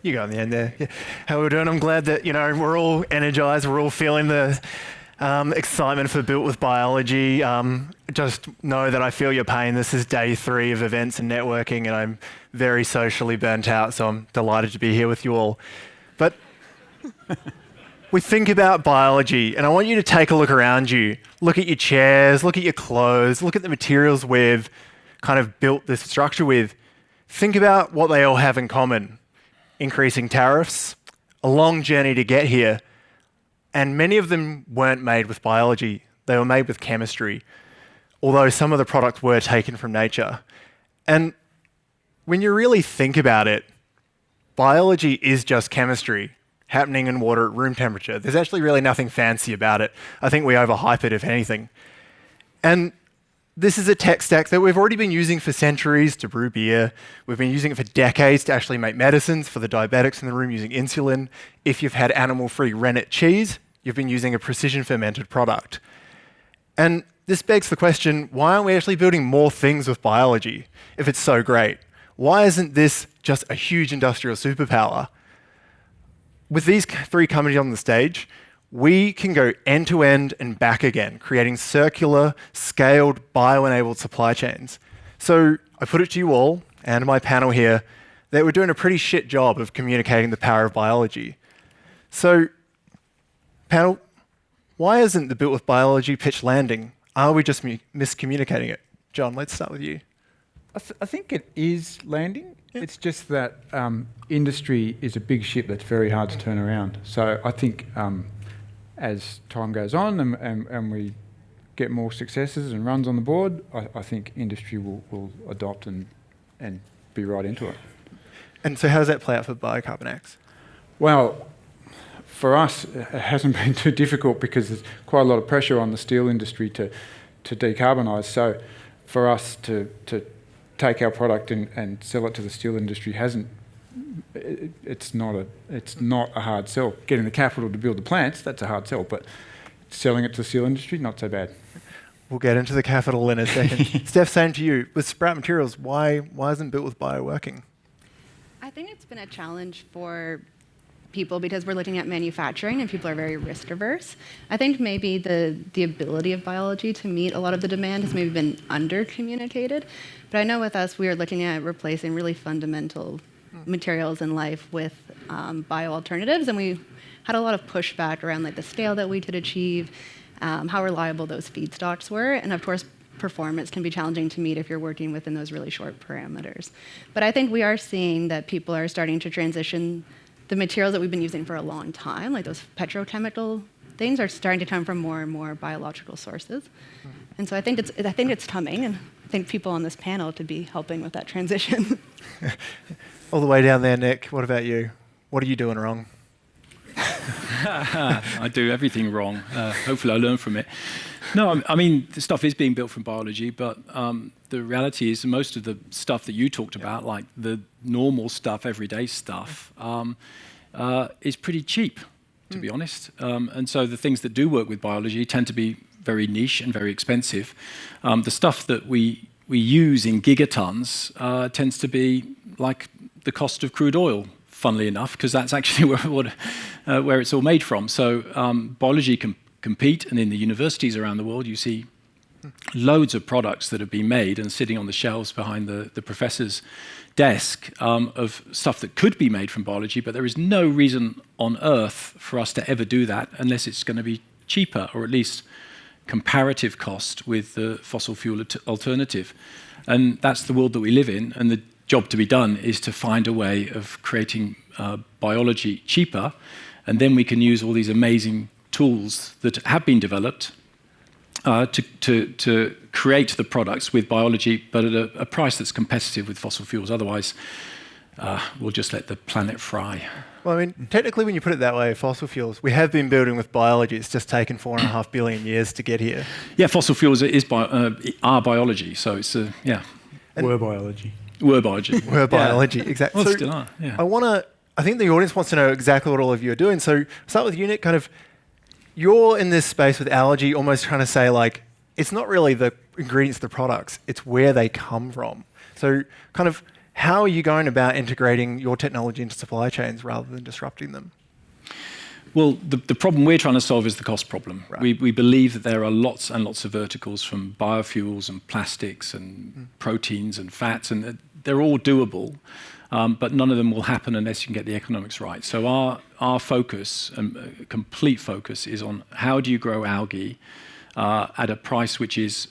You go in the end there. Yeah. How we're doing? I'm glad that we're all energized. We're all feeling the excitement for Built with Biology. Just know that I feel your pain. This is day 3 of events and networking, and I'm very socially burnt out. So I'm delighted to be here with you all. But we think about biology, and I want you to take a look around you. Look at your chairs. Look at your clothes. Look at the materials we've kind of built this structure with. Think about what they all have in common. Increasing tariffs, a long journey to get here, and many of them weren't made with biology. They were made with chemistry, although some of the products were taken from nature. And when you really think about it, biology is just chemistry happening in water at room temperature. There's actually really nothing fancy about it. I think we overhype it, if anything. And this is a tech stack that we've already been using for centuries to brew beer. We've been using it for decades to actually make medicines for the diabetics in the room using insulin. If you've had animal-free rennet cheese, you've been using a precision fermented product. And this begs the question, why aren't we actually building more things with biology if it's so great? Why isn't this just a huge industrial superpower? With these 3 companies on the stage, we can go end-to-end and back again, creating circular, scaled, bio-enabled supply chains. So I put it to you all, and my panel here, that we're doing a pretty shit job of communicating the power of biology. So, panel, why isn't the Built with Biology pitch landing? Are we just miscommunicating it? John, let's start with you. I think it is landing. Yeah. It's just that industry is a big ship that's very hard to turn around. So I think as time goes on and we get more successes and runs on the board, I think industry will adopt and be right into it. And so how does that play out for Biocarbonax? Well, for us, it hasn't been too difficult because there's quite a lot of pressure on the steel industry to decarbonise. So for us to take our product and sell it to the steel industry it's not a hard sell. Getting the capital to build the plants, that's a hard sell, but selling it to the steel industry, not so bad. We'll get into the capital in a second. Steph, same to you. With Sprout Materials, why isn't Built with Bio working? I think it's been a challenge for people because we're looking at manufacturing and people are very risk averse. I think maybe the ability of biology to meet a lot of the demand has maybe been under communicated. But I know with us, we are looking at replacing really fundamental materials in life with bio alternatives, and we had a lot of pushback around like the scale that we could achieve, how reliable those feedstocks were, and of course performance can be challenging to meet if you're working within those really short parameters. But I think we are seeing that people are starting to transition the materials that we've been using for a long time, like those petrochemical things, are starting to come from more and more biological sources. And so I think it's coming, and I think people on this panel to be helping with that transition. All the way down there, Nick, what about you? What are you doing wrong? I do everything wrong. Hopefully I learn from it. No, I mean, the stuff is being built from biology, but the reality is most of the stuff that you talked about, like the normal stuff, everyday stuff, is pretty cheap, to be honest. And so the things that do work with biology tend to be very niche and very expensive. The stuff that we use in gigatons tends to be like the cost of crude oil, funnily enough, because that's actually where it's all made from. So biology can compete, and in the universities around the world, you see loads of products that have been made and sitting on the shelves behind the professor's desk of stuff that could be made from biology, but there is no reason on earth for us to ever do that unless it's going to be cheaper, or at least comparative cost with the fossil fuel alternative. And that's the world that we live in, and the job to be done is to find a way of creating biology cheaper, and then we can use all these amazing tools that have been developed to create the products with biology, but at a price that's competitive with fossil fuels. Otherwise, we'll just let the planet fry. Well, I mean, technically, when you put it that way, fossil fuels, we have been building with biology. It's just taken 4.5 billion years to get here. Yeah, fossil fuels are biology, so it's yeah. Were biology. Were biology, exactly. Well, so still are, yeah. I think the audience wants to know exactly what all of you are doing. So start with you, Nick. Kind of, you're in this space with algae, almost trying to say, like, it's not really the ingredients, the products, it's where they come from. So kind of, how are you going about integrating your technology into supply chains rather than disrupting them? Well, the problem we're trying to solve is the cost problem. Right. We believe that there are lots and lots of verticals, from biofuels and plastics and proteins and fats, and they're all doable, but none of them will happen unless you can get the economics right. So our focus, complete focus, is on how do you grow algae at a price which is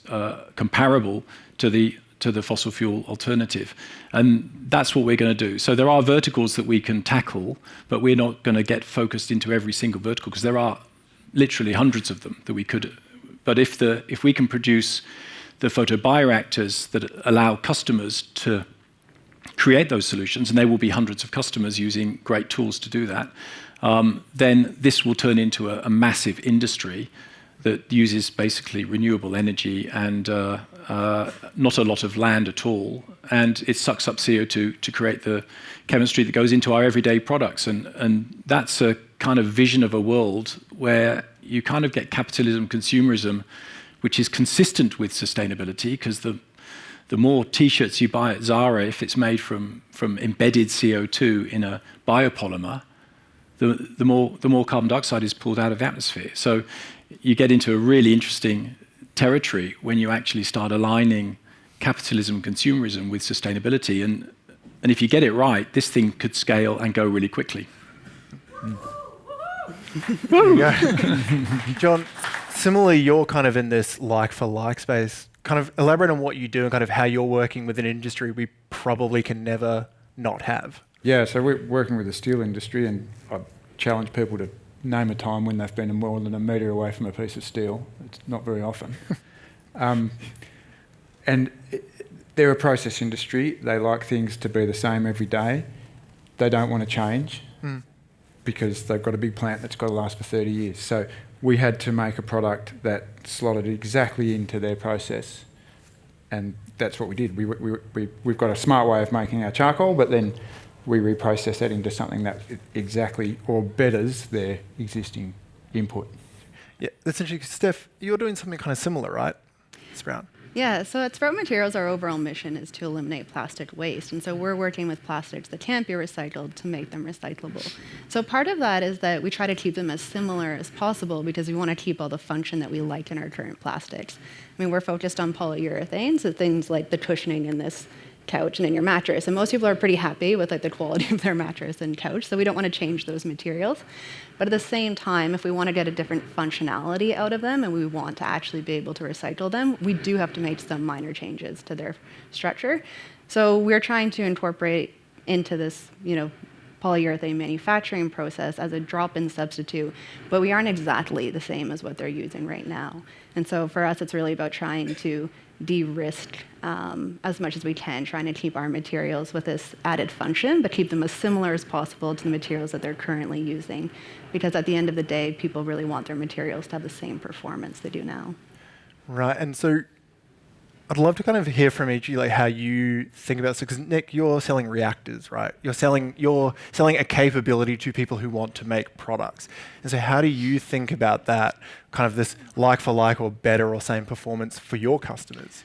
comparable to the fossil fuel alternative. And that's what we're going to do. So there are verticals that we can tackle, but we're not going to get focused into every single vertical, because there are literally hundreds of them that we could. But if we can produce the photobioreactors that allow customers to create those solutions, and there will be hundreds of customers using great tools to do that, then this will turn into a massive industry that uses basically renewable energy and not a lot of land at all, and it sucks up CO2 to create the chemistry that goes into our everyday products. And that's a kind of vision of a world where you kind of get capitalism, consumerism, which is consistent with sustainability, because the more T-shirts you buy at Zara, if it's made from embedded CO2 in a biopolymer, the more carbon dioxide is pulled out of the atmosphere. So you get into a really interesting territory when you actually start aligning capitalism, consumerism with sustainability. And if you get it right, this thing could scale and go really quickly. There you go. John, similarly, you're kind of in this like-for-like space. Kind of elaborate on what you do and kind of how you're working with an industry we probably can never not have. Yeah, so we're working with the steel industry, and I challenge people to name a time when they've been more than a metre away from a piece of steel. It's not very often. And they're a process industry. They like things to be the same every day. They don't want to change because they've got a big plant that's got to last for 30 years. So we had to make a product that slotted exactly into their process, and that's what we did. We've got a smart way of making our charcoal, but then we reprocess that into something that exactly or betters their existing input. Yeah, that's interesting. Steph, you're doing something kind of similar, right? Sprout. Yeah, so at Sprout Materials, our overall mission is to eliminate plastic waste. And so we're working with plastics that can't be recycled to make them recyclable. So part of that is that we try to keep them as similar as possible because we want to keep all the function that we like in our current plastics. I mean, we're focused on polyurethanes, so things like the cushioning in this couch and in your mattress. And most people are pretty happy with like the quality of their mattress and couch, so we don't want to change those materials. But at the same time, if we want to get a different functionality out of them and we want to actually be able to recycle them, we do have to make some minor changes to their structure. So we're trying to incorporate into this, polyurethane manufacturing process as a drop-in substitute, but we aren't exactly the same as what they're using right now. And so for us, it's really about trying to de-risk as much as we can, trying to keep our materials with this added function, but keep them as similar as possible to the materials that they're currently using. Because at the end of the day, people really want their materials to have the same performance they do now. Right, and so I'd love to kind of hear from each of you, like how you think about this, because Nick, you're selling reactors, right? You're selling a capability to people who want to make products. And so how do you think about that, kind of this like for like or better or same performance for your customers?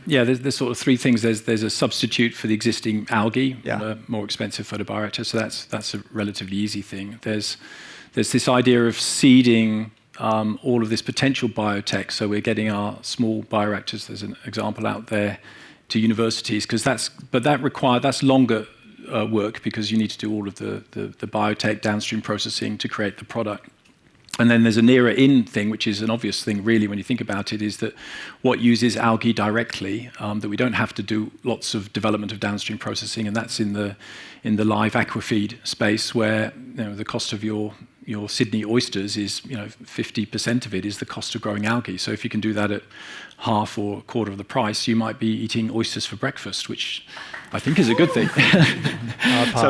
Yeah, there's sort of three things. There's a substitute for the existing algae on a more expensive photobioreactor, so that's a relatively easy thing. There's this idea of seeding all of this potential biotech. So we're getting our small bioreactors, there's an example out there, to universities, because that's longer work because you need to do all of the biotech downstream processing to create the product. And then there's a nearer in thing, which is an obvious thing really when you think about it, is that what uses algae directly, that we don't have to do lots of development of downstream processing, and that's in the live aquafeed space where the cost of your Sydney oysters is 50% of it is the cost of growing algae. So if you can do that at half or a quarter of the price, you might be eating oysters for breakfast, which I think is a good thing.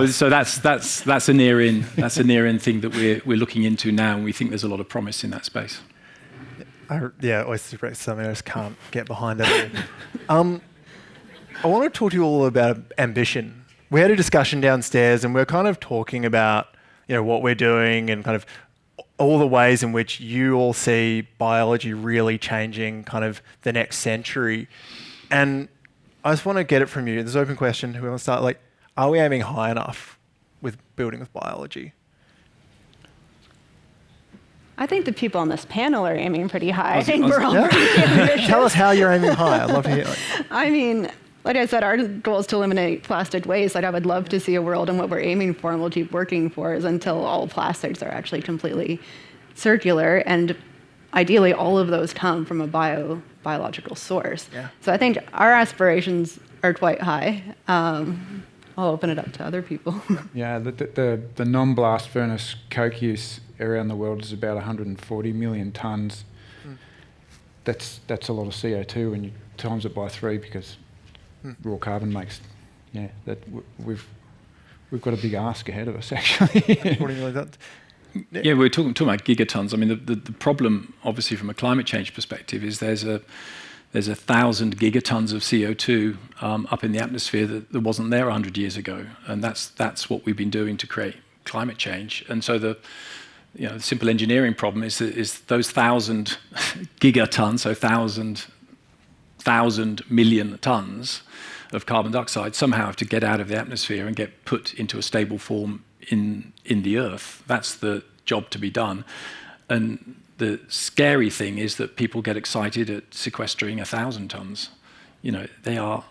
So that's a near in thing that we're looking into now, and we think there's a lot of promise in that space. Oysters for breakfast, something I just can't get behind it. I want to talk to you all about ambition. We had a discussion downstairs, and we're kind of talking about what we're doing and kind of all the ways in which you all see biology really changing kind of the next century. And I just want to get it from you. This open question. Who wants to start? Like, are we aiming high enough with building with biology? I think the people on this panel are aiming pretty high. I think I was- we're all Yeah. pretty ambitious. Tell us how you're aiming high. I'd love to hear. I mean, like I said, our goal is to eliminate plastic waste. Like I would love to see a world, and what we're aiming for and we'll keep working for is until all plastics are actually completely circular, and ideally all of those come from a biological source. Yeah. So I think our aspirations are quite high. I'll open it up to other people. Yeah, the non-blast furnace coke use around the world is about 140 million tonnes. That's a lot of CO2 when you times it by 3 because raw carbon makes, we've got a big ask ahead of us actually. 40 million tons. Yeah, we're talking about gigatons. I mean, the problem, obviously, from a climate change perspective, is there's 1,000 gigatons of CO2 up in the atmosphere that wasn't there 100 years ago, and that's what we've been doing to create climate change. And so the simple engineering problem is those 1,000 gigatons, so 1,000 million tons of carbon dioxide somehow have to get out of the atmosphere and get put into a stable form in the earth. That's the job to be done. And the scary thing is that people get excited at sequestering 1,000 tons. They are,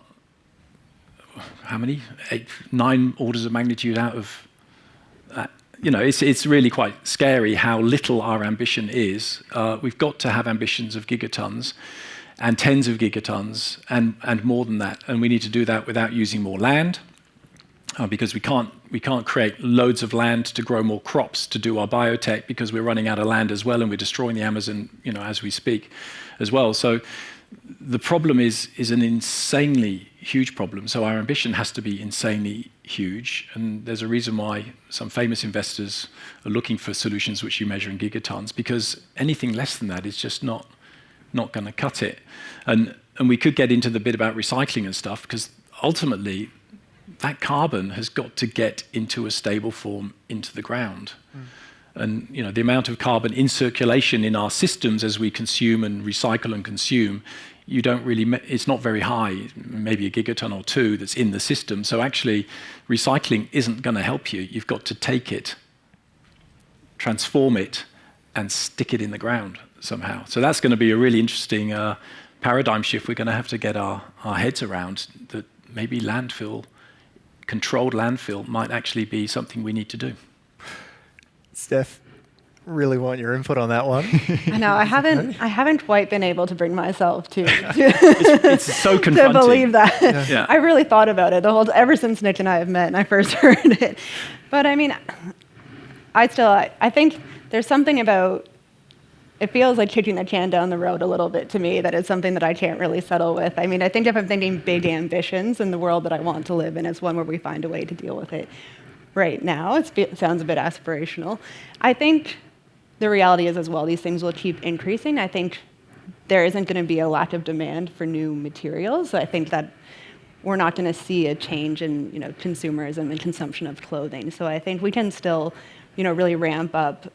how many? 9 orders of magnitude out of that. It's really quite scary how little our ambition is. We've got to have ambitions of gigatons and tens of gigatons and more than that. And we need to do that without using more land. Because we can't create loads of land to grow more crops to do our biotech because we're running out of land as well, and we're destroying the Amazon, as we speak, as well. So the problem is an insanely huge problem. So our ambition has to be insanely huge, and there's a reason why some famous investors are looking for solutions which you measure in gigatons, because anything less than that is just not going to cut it. And we could get into the bit about recycling and stuff, because ultimately that carbon has got to get into a stable form into the ground. And the amount of carbon in circulation in our systems as we consume and recycle and consume, it's not very high, maybe a gigaton or 2 that's in the system. So actually recycling isn't going to help you. You've got to take it, transform it, and stick it in the ground somehow. So that's going to be a really interesting paradigm shift we're going to have to get our heads around, that maybe controlled landfill might actually be something we need to do. Steph, really want your input on that one. I know I haven't quite been able to bring myself to It's so to confronting. believe that. Yeah. I really thought about it ever since Nick and I have met and I first heard it. But I mean, I think there's something about, it feels like kicking the can down the road a little bit to me, that it's something that I can't really settle with. I mean, I think if I'm thinking big ambitions in the world that I want to live in, it's one where we find a way to deal with it. Right now, it sounds a bit aspirational. I think the reality is as well, these things will keep increasing. I think there isn't going to be a lack of demand for new materials. I think that we're not going to see a change in consumerism and consumption of clothing. So I think we can still really ramp up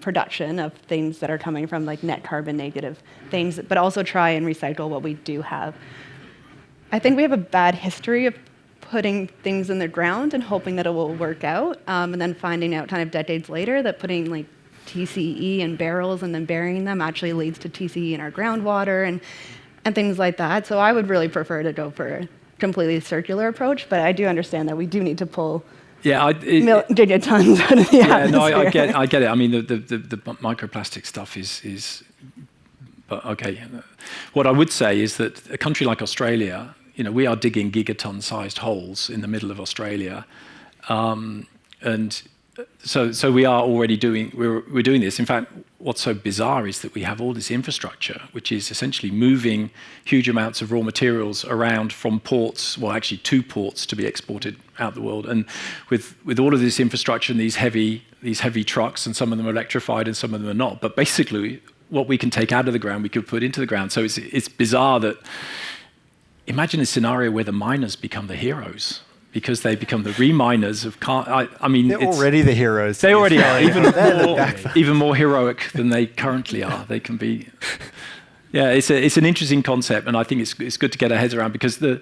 production of things that are coming from like net carbon negative things, but also try and recycle what we do have. I think we have a bad history of putting things in the ground and hoping that it will work out, and then finding out kind of decades later that putting like TCE in barrels and then burying them actually leads to TCE in our groundwater and things like that. So I would really prefer to go for a completely circular approach, but I do understand that we do need to pull gigatons out of the atmosphere. No, I get it. I mean, the microplastic stuff is. But okay. What I would say is that a country like Australia, we are digging gigaton-sized holes in the middle of Australia, and so we are already we're doing this. In fact, what's so bizarre is that we have all this infrastructure, which is essentially moving huge amounts of raw materials around from ports, well, actually 2 ports to be exported out the world. And with all of this infrastructure and these heavy trucks, and some of them are electrified and some of them are not. But basically, what we can take out of the ground, we could put into the ground. So it's bizarre that, imagine a scenario where the miners become the heroes, because they become the reminers of I mean, They're already the heroes. They already are, even more heroic than they currently are. They can be, Yeah, it's an interesting concept, and I think it's good to get our heads around, because the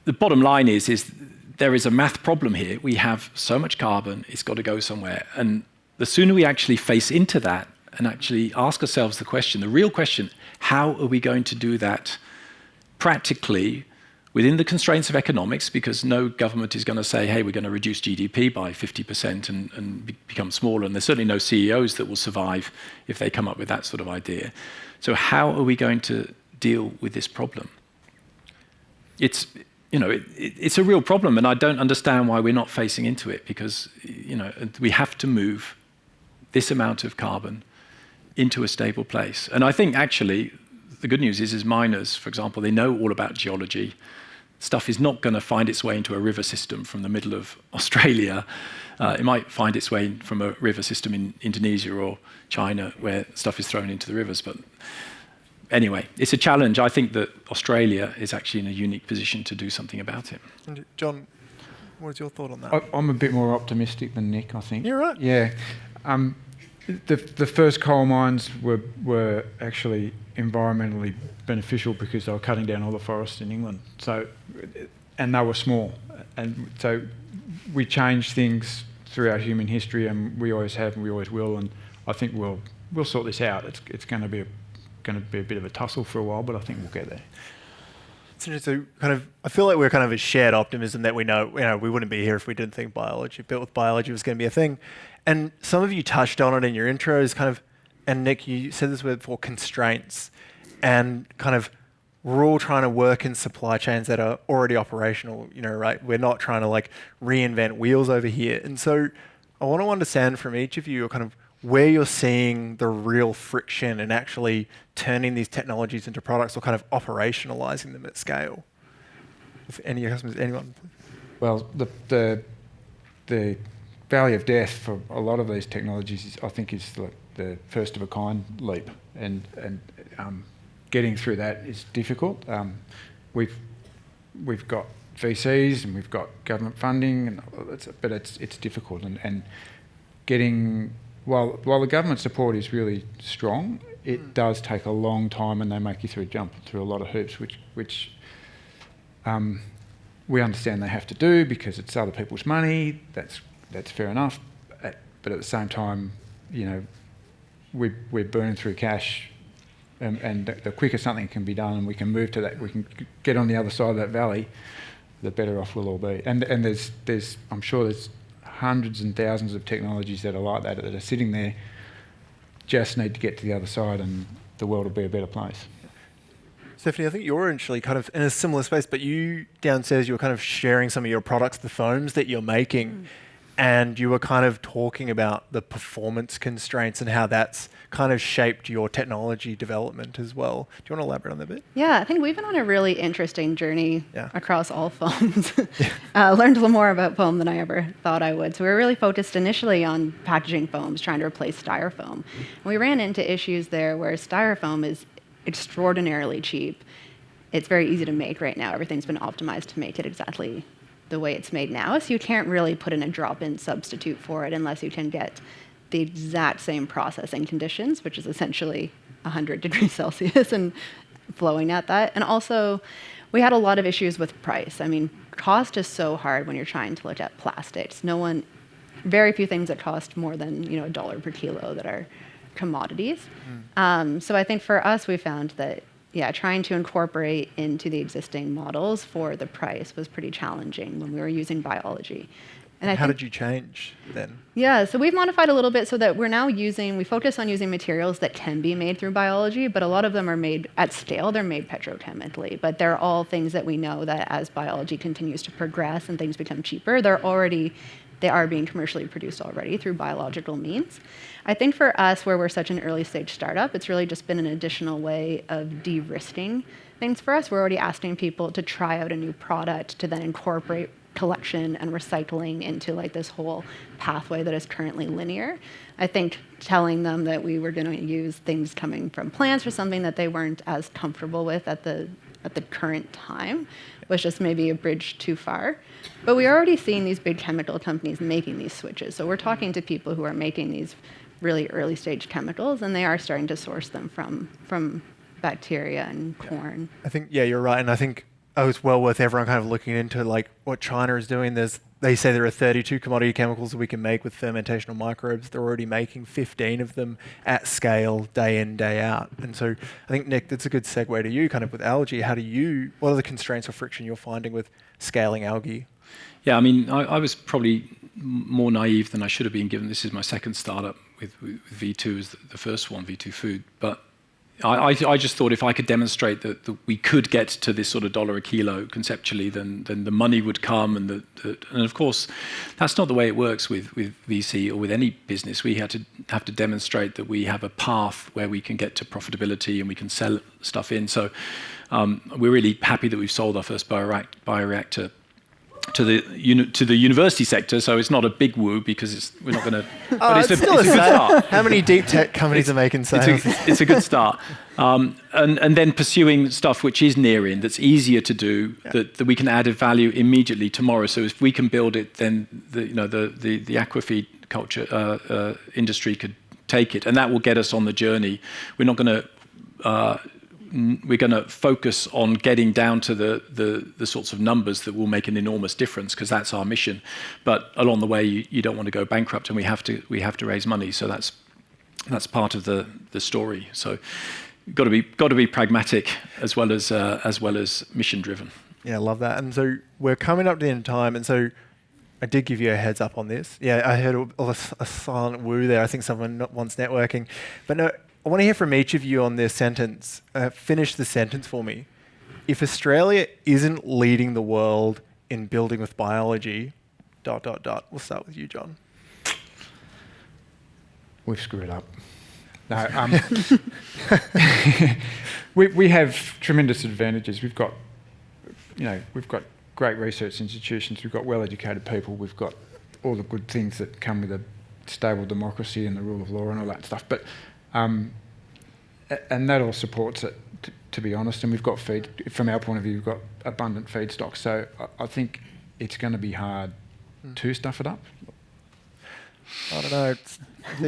bottom line is there is a math problem here. We have so much carbon, it's got to go somewhere. And the sooner we actually face into that and actually ask ourselves the real question, how are we going to do that practically within the constraints of economics? Because no government is going to say, hey, we're going to reduce GDP by 50% and become smaller. And there's certainly no CEOs that will survive if they come up with that sort of idea. So how are we going to deal with this problem? It's a real problem, and I don't understand why we're not facing into it, because we have to move this amount of carbon into a stable place. And I think actually the good news is miners, for example, they know all about geology. Stuff is not going to find its way into a river system from the middle of Australia. It might find its way from a river system in Indonesia or China, where stuff is thrown into the rivers. But anyway, it's a challenge. I think that Australia is actually in a unique position to do something about it. And John, what is your thought on that? I'm a bit more optimistic than Nick, I think. You're right. Yeah. The first coal mines were actually environmentally beneficial because they were cutting down all the forests in England. And they were small. And so we changed things throughout human history, and we always have and we always will. And I think we'll sort this out. It's going to be a bit of a tussle for a while, but I think we'll get there. So I feel like we're kind of a shared optimism that we know we wouldn't be here if we didn't think built with biology was going to be a thing. And some of you touched on it in your intros, and Nick, you said this word for constraints, and we're all trying to work in supply chains that are already operational, right? We're not trying to reinvent wheels over here. And so I want to understand from each of you where you're seeing the real friction in actually turning these technologies into products, or operationalizing them at scale. If any customers, anyone? Well, the valley of death for a lot of these technologies, I think, is the first of a kind leap, and getting through that is difficult. We've got VCs and we've got government funding, but it's difficult, and getting. While the government support is really strong, it does take a long time, and they make you jump through a lot of hoops, which we understand they have to do because it's other people's money. That's fair enough, but at the same time, we're burning through cash, and the quicker something can be done and we can move to that, we can get on the other side of that valley, the better off we'll all be. And there's I'm sure there's hundreds and thousands of technologies that are like that are sitting there, just need to get to the other side, and the world will be a better place. Stephanie, I think you're actually in a similar space, but you downstairs, you were sharing some of your products, the foams that you're making, and you were talking about the performance constraints and how that's shaped your technology development as well. Do you want to elaborate on that a bit? Yeah, I think we've been on a really interesting journey across all foams. Yeah. Learned a little more about foam than I ever thought I would. So we were really focused initially on packaging foams, trying to replace styrofoam. And we ran into issues there where styrofoam is extraordinarily cheap. It's very easy to make right now. Everything's been optimized to make it exactly the way it's made now. So you can't really put in a drop-in substitute for it unless you can get the exact same processing conditions, which is essentially 100 degrees Celsius and flowing at that. And also, we had a lot of issues with price. I mean, cost is so hard when you're trying to look at plastics. Very few things that cost more than $1 per kilo that are commodities. So I think for us, we found that trying to incorporate into the existing models for the price was pretty challenging when we were using biology. And how did you change then? Yeah, so we've modified a little bit so that we focus on using materials that can be made through biology, but a lot of them are made at scale, they're made petrochemically. But they're all things that we know that as biology continues to progress and things become cheaper, they are being commercially produced already through biological means. I think for us, where we're such an early stage startup, it's really just been an additional way of de-risking things for us. We're already asking people to try out a new product to then incorporate collection and recycling into this whole pathway that is currently linear. I think telling them that we were going to use things coming from plants or something that they weren't as comfortable with at the current time was just maybe a bridge too far. But we're already seeing these big chemical companies making these switches. So we're talking to people who are making these really early stage chemicals, and they are starting to source them from bacteria in corn. I think, yeah, you're right. And I think it's well worth everyone kind of looking into like what China is doing. They say there are 32 commodity chemicals that we can make with fermentational microbes. They're already making 15 of them at scale, day in, day out. And so I think, Nick, that's a good segue to you kind of with algae. What are the constraints or friction you're finding with scaling algae? Yeah, I mean, I was probably more naive than I should have been, given this is my second startup with V2 as the first one, V2 Food. But I just thought if I could demonstrate that we could get to this sort of $1 a kilo conceptually, then the money would come. And of course, that's not the way it works with VC or with any business. We have to demonstrate that we have a path where we can get to profitability and we can sell stuff in. So we're really happy that we've sold our first bioreactor to the university sector, so it's not a big woo because we're not going to. But it's a good start. How many deep tech companies are making sales? It's a good start, and then pursuing stuff which is near in, that's easier to do, that we can add value immediately tomorrow. So if we can build it, then the aquafeed culture industry could take it, and that will get us on the journey. We're not going to. We're going to focus on getting down to the sorts of numbers that will make an enormous difference, because that's our mission. But along the way, you don't want to go bankrupt, and we have to raise money. So that's part of the story. So got to be pragmatic as well as mission driven. Yeah, I love that. And so we're coming up to the end of time, and so I did give you a heads up on this. Yeah, I heard a silent woo there. I think someone wants networking, but no. I want to hear from each of you on this sentence. Finish the sentence for me. If Australia isn't leading the world in building with biology, ... We'll start with you, John. We've screwed up. No, we have tremendous advantages. We've got great research institutions. We've got well-educated people. We've got all the good things that come with a stable democracy and the rule of law and all that stuff. But and that all supports it, to be honest. And we've got feed, from our point of view, we've got abundant feedstock. So I think it's going to be hard to stuff it up. I don't know.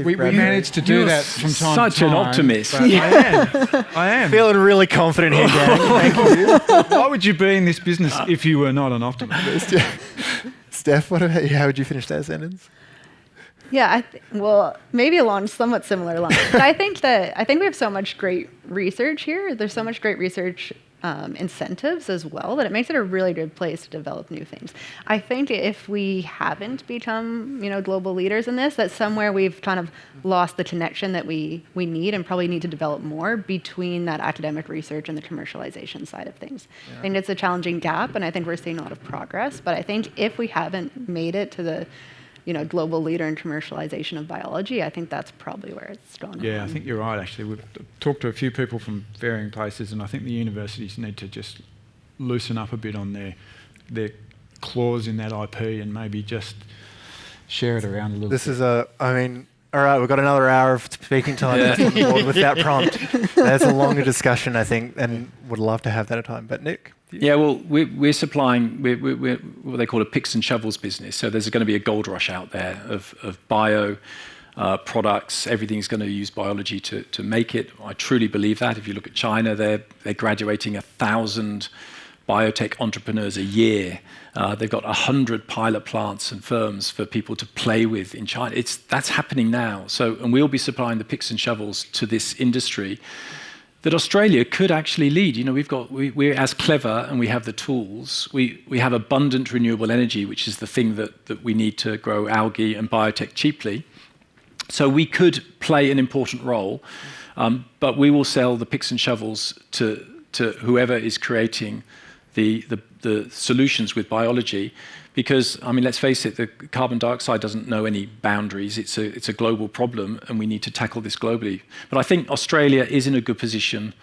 We managed to do that from time to time. Such an optimist. I am. Feeling really confident here, Dan. Thank you. Why would you be in this business if you were not an optimist? Steph, what about you? How would you finish that sentence? Yeah, well, maybe along somewhat similar lines. But I think we have so much great research here. There's so much great research incentives as well that it makes it a really good place to develop new things. I think if we haven't become, global leaders in this, that somewhere we've kind of lost the connection that we need and probably need to develop more between that academic research and the commercialization side of things. Yeah. I think it's a challenging gap, and I think we're seeing a lot of progress. But I think if we haven't made it to the global leader in commercialization of biology, I think that's probably where it's gone. Yeah, I think you're right, actually. We've talked to a few people from varying places, and I think the universities need to just loosen up a bit on their clause in that IP and maybe just share it around a little bit. All right, we've got another hour of speaking time on board with that prompt. That's a longer discussion, I think, and would love to have that at a time. But Nick? Yeah, well, we're supplying, we're what they call a picks and shovels business. So there's going to be a gold rush out there of bio products. Everything's going to use biology to make it. I truly believe that. If you look at China, they're graduating 1,000 biotech entrepreneurs a year. They've got 100 pilot plants and firms for people to play with in China. That's happening now. And we'll be supplying the picks and shovels to this industry that Australia could actually lead. We're as clever and we have the tools. We have abundant renewable energy, which is the thing that we need to grow algae and biotech cheaply. So we could play an important role, but we will sell the picks and shovels to whoever is creating the solutions with biology. Because, let's face it, the carbon dioxide doesn't know any boundaries. It's a global problem, and we need to tackle this globally. But I think Australia is in a good position.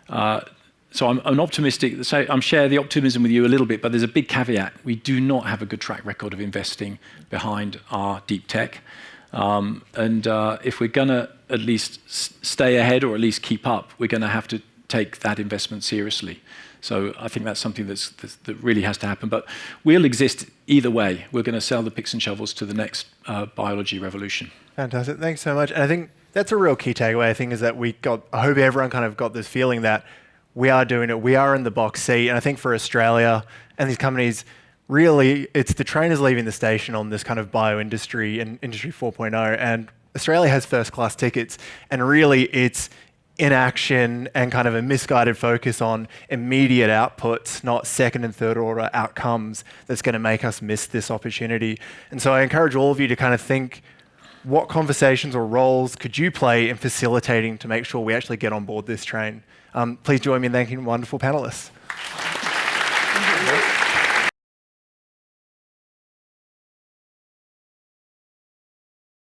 So I'm optimistic. So I'm share the optimism with you a little bit, but there's a big caveat. We do not have a good track record of investing behind our deep tech. If we're going to at least stay ahead or at least keep up, we're going to have to take that investment seriously. So I think that's something that really has to happen. But we'll exist either way. We're going to sell the picks and shovels to the next biology revolution. Fantastic. Thanks so much. And I think That's a real key takeaway, I think, is that I hope everyone kind of got this feeling that we are doing it, we are in the box seat. And I think for Australia and these companies, really, it's the train is leaving the station on this kind of bio-industry and Industry 4.0. And Australia has first-class tickets. And really, it's inaction and kind of a misguided focus on immediate outputs, not second and third order outcomes, that's going to make us miss this opportunity. And so I encourage all of you to kind of think, what conversations or roles could you play in facilitating to make sure we actually get on board this train? Please join me in thanking wonderful panelists.